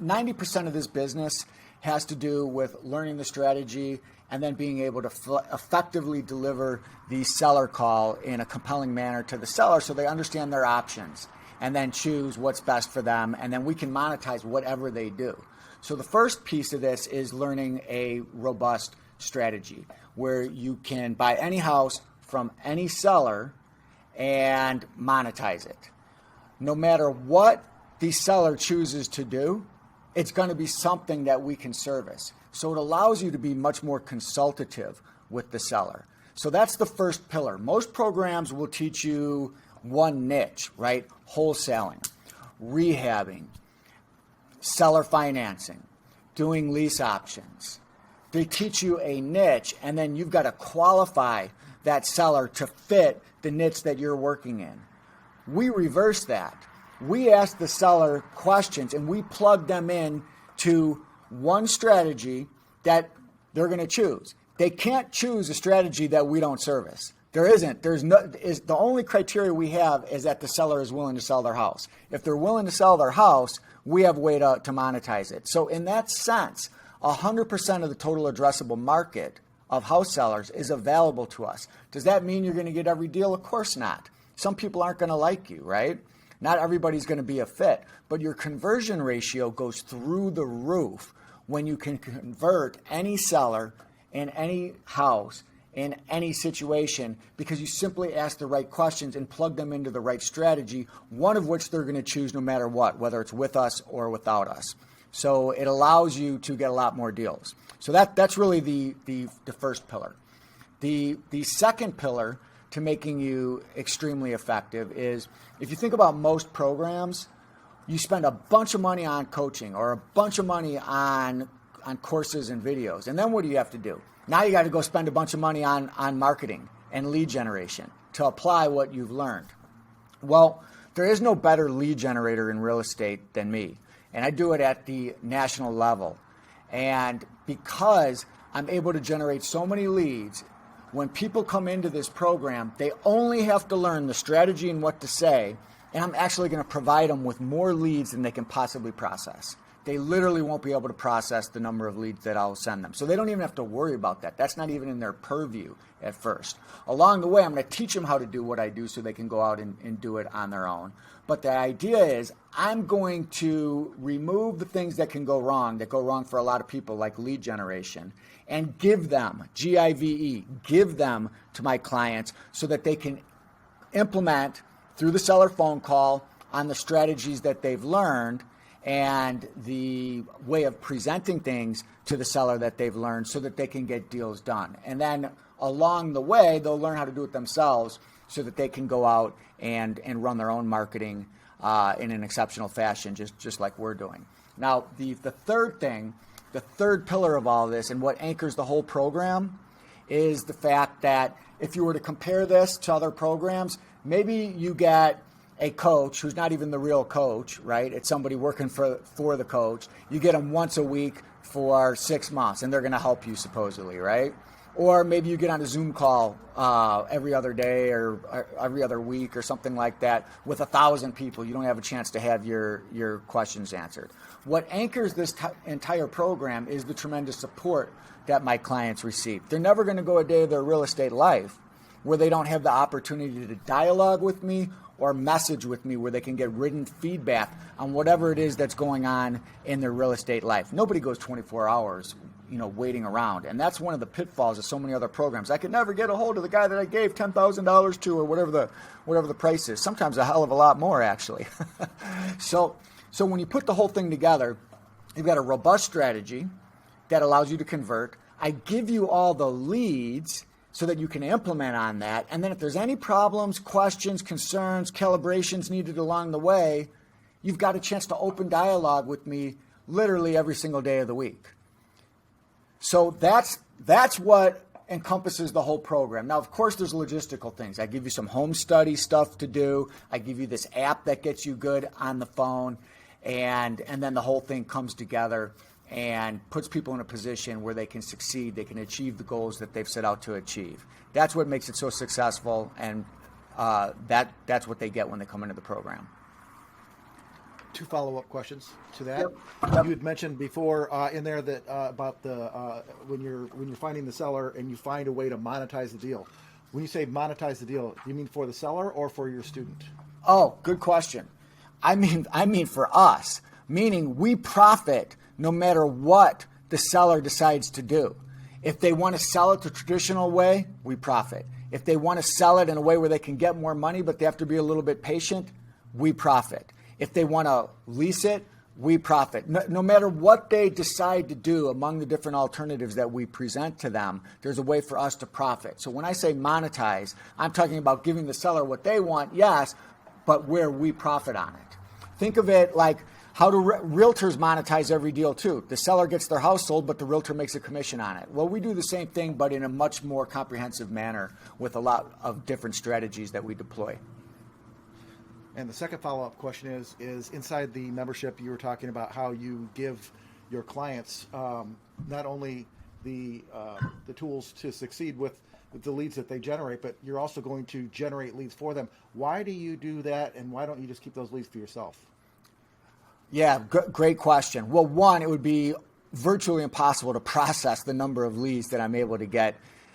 90% of this business has to do with learning the strategy and then being able to effectively deliver the seller call in a compelling manner to the seller so they understand their options and then choose what's best for them, and then we can monetize whatever they do. So the first piece of this is learning a robust strategy where you can buy any house from any seller and monetize it. No matter what the seller chooses to do, it's going to be something that we can service. So it allows you to be much more consultative with the seller. So that's the first pillar. Most programs will teach you one niche, right? Wholesaling, rehabbing, seller financing, doing lease options. They teach you a niche, and then you've got to qualify that seller to fit the niche that you're working in. We reverse that. We ask the seller questions, and we plug them in to one strategy that they're going to choose. They can't choose a strategy that we don't service. There isn't. The only criteria we have is that the seller is willing to sell their house. If they're willing to sell their house, we have a way to monetize it. So in that sense, 100% of the total addressable market of house sellers is available to us. Does that mean you're going to get every deal? Of course not. Some people aren't going to like you, right? Not everybody's going to be a fit, but your conversion ratio goes through the roof when you can convert any seller in any house in any situation because you simply ask the right questions and plug them into the right strategy, one of which they're going to choose no matter what, whether it's with us or without us. So it allows you to get a lot more deals. So that's really the first pillar. The second pillar to making you extremely effective is if you think about most programs, you spend a bunch of money on coaching or a bunch of money on courses and videos. And then what do you have to do? Now you got to go spend a bunch of money on marketing and lead generation to apply what you've learned. Well, there is no better lead generator in real estate than me. And I do it at the national level. And because I'm able to generate so many leads, when people come into this program, they only have to learn the strategy and what to say, and I'm actually going to provide them with more leads than they can possibly process. They literally won't be able to process the number of leads that I'll send them. So they don't even have to worry about that. That's not even in their purview at first. Along the way, I'm going to teach them how to do what I do so they can go out and do it on their own. But the idea is I'm going to remove the things that can go wrong for a lot of people, like lead generation, and give them, GIVE, give them to my clients so that they can implement through the seller phone call on the strategies that they've learned and the way of presenting things to the seller that they've learned so that they can get deals done. And then along the way, they'll learn how to do it themselves so that they can go out and run their own marketing in an exceptional fashion, just like we're doing. Now, the third thing, the third pillar of all this and what anchors the whole program is the fact that if you were to compare this to other programs, maybe you get a coach who's not even the real coach, right? It's somebody working for the coach. You get them once a week for 6 months, and they're going to help you supposedly, right? Or maybe you get on a Zoom call every other day or every other week or something like that with 1,000 people. You don't have a chance to have your questions answered. What anchors this entire program is the tremendous support that my clients receive. They're never going to go a day of their real estate life where they don't have the opportunity to dialogue with me or message with me where they can get written feedback on whatever it is that's going on in their real estate life. Nobody goes 24 hours, waiting around. And that's one of the pitfalls of so many other programs. I could never get a hold of the guy that I gave $10,000 to or whatever the price is. Sometimes a hell of a lot more, actually. So when you put the whole thing together, you've got a robust strategy that allows you to convert. I give you all the leads so that you can implement on that. And then if there's any problems, questions, concerns, calibrations needed along the way, you've got a chance to open dialogue with me literally every single day of the week. So that's what encompasses the whole program. Now, of course, there's logistical things. I give you some home study stuff to do. I give you this app that gets you good on the phone. And then the whole thing comes together and puts people in a position where they can succeed, they can achieve the goals that they've set out to achieve. That's what makes it so successful, and that's what they get when they come into the program. 2 follow-up questions to that. Yep. You had mentioned before in there that about the when you're finding the seller and you find a way to monetize the deal. When you say monetize the deal, you mean for the seller or for your student? Oh, good question. I mean for us, meaning we profit no matter what the seller decides to do. If they want to sell it the traditional way, we profit. If they want to sell it in a way where they can get more money, but they have to be a little bit patient, we profit. If they want to lease it, we profit. No matter what they decide to do among the different alternatives that we present to them, there's a way for us to profit. So when I say monetize, I'm talking about giving the seller what they want, yes, but where we profit on it. Think of it like how do realtors monetize every deal too? The seller gets their house sold, but the realtor makes a commission on it. Well, we do the same thing, but in a much more comprehensive manner with a lot of different strategies that we deploy. And the second follow-up question is inside the membership, you were talking about how you give your clients not only the tools to succeed with the leads that they generate, but you're also going to generate leads for them. Why do you do that, and why don't you just keep those leads for yourself? Yeah, great question. Well, one, it would be virtually impossible to process the number of leads that I'm able to get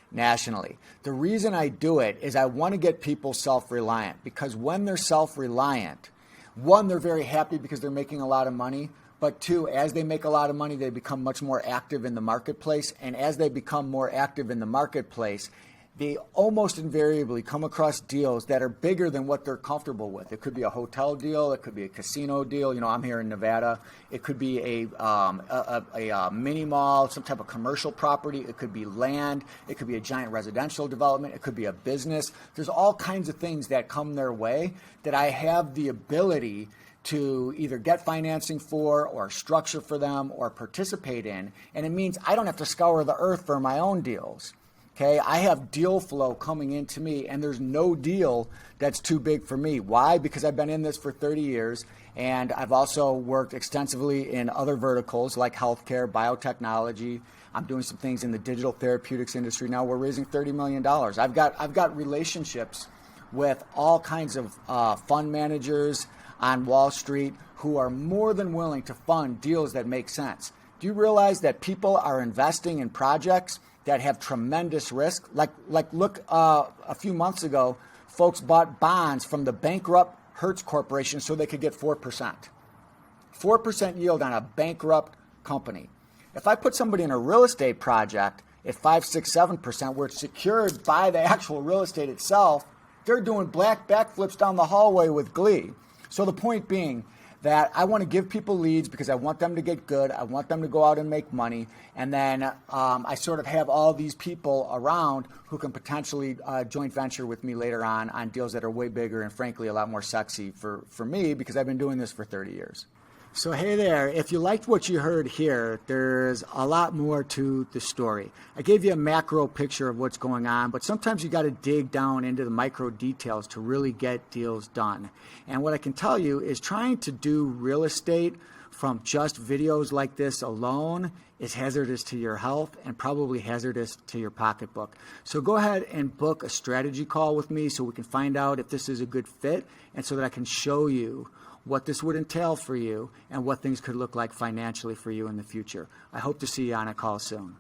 nationally. The reason I do it is I want to get people self-reliant, because when they're self-reliant, one, they're very happy because they're making a lot of money, but two, as they make a lot of money, they become much more active in the marketplace, and as they become more active in the marketplace, they almost invariably come across deals that are bigger than what they're comfortable with. It could be a hotel deal. It could be a casino deal. You know, I'm here in Nevada. It could be a mini mall, some type of commercial property. It could be land. It could be a giant residential development. It could be a business. There's all kinds of things that come their way that I have the ability to either get financing for or structure for them or participate in. And it means I don't have to scour the earth for my own deals. Okay, I have deal flow coming into me, and there's no deal that's too big for me. Why? Because I've been in this for 30 years, and I've also worked extensively in other verticals like healthcare, biotechnology. I'm doing some things in the digital therapeutics industry now. We're raising $30 million. I've got relationships with all kinds of fund managers on Wall Street who are more than willing to fund deals that make sense. Do you realize that people are investing in projects that have tremendous risk? Like look, a few months ago, folks bought bonds from the bankrupt Hertz Corporation so they could get 4%. 4% yield on a bankrupt company. If I put somebody in a real estate project at 5, 6, 7%, where it's secured by the actual real estate itself, they're doing black backflips down the hallway with glee. So the point being that I want to give people leads because I want them to get good. I want them to go out and make money. And then I sort of have all these people around who can potentially joint venture with me later on deals that are way bigger and frankly a lot more sexy for me because I've been doing this for 30 years. So hey there, if you liked what you heard here, there's a lot more to the story. I gave you a macro picture of what's going on, but sometimes you got to dig down into the micro details to really get deals done. And what I can tell you is trying to do real estate from just videos like this alone is hazardous to your health and probably hazardous to your pocketbook. So go ahead and book a strategy call with me so we can find out if this is a good fit and so that I can show you what this would entail for you and what things could look like financially for you in the future. I hope to see you on a call soon.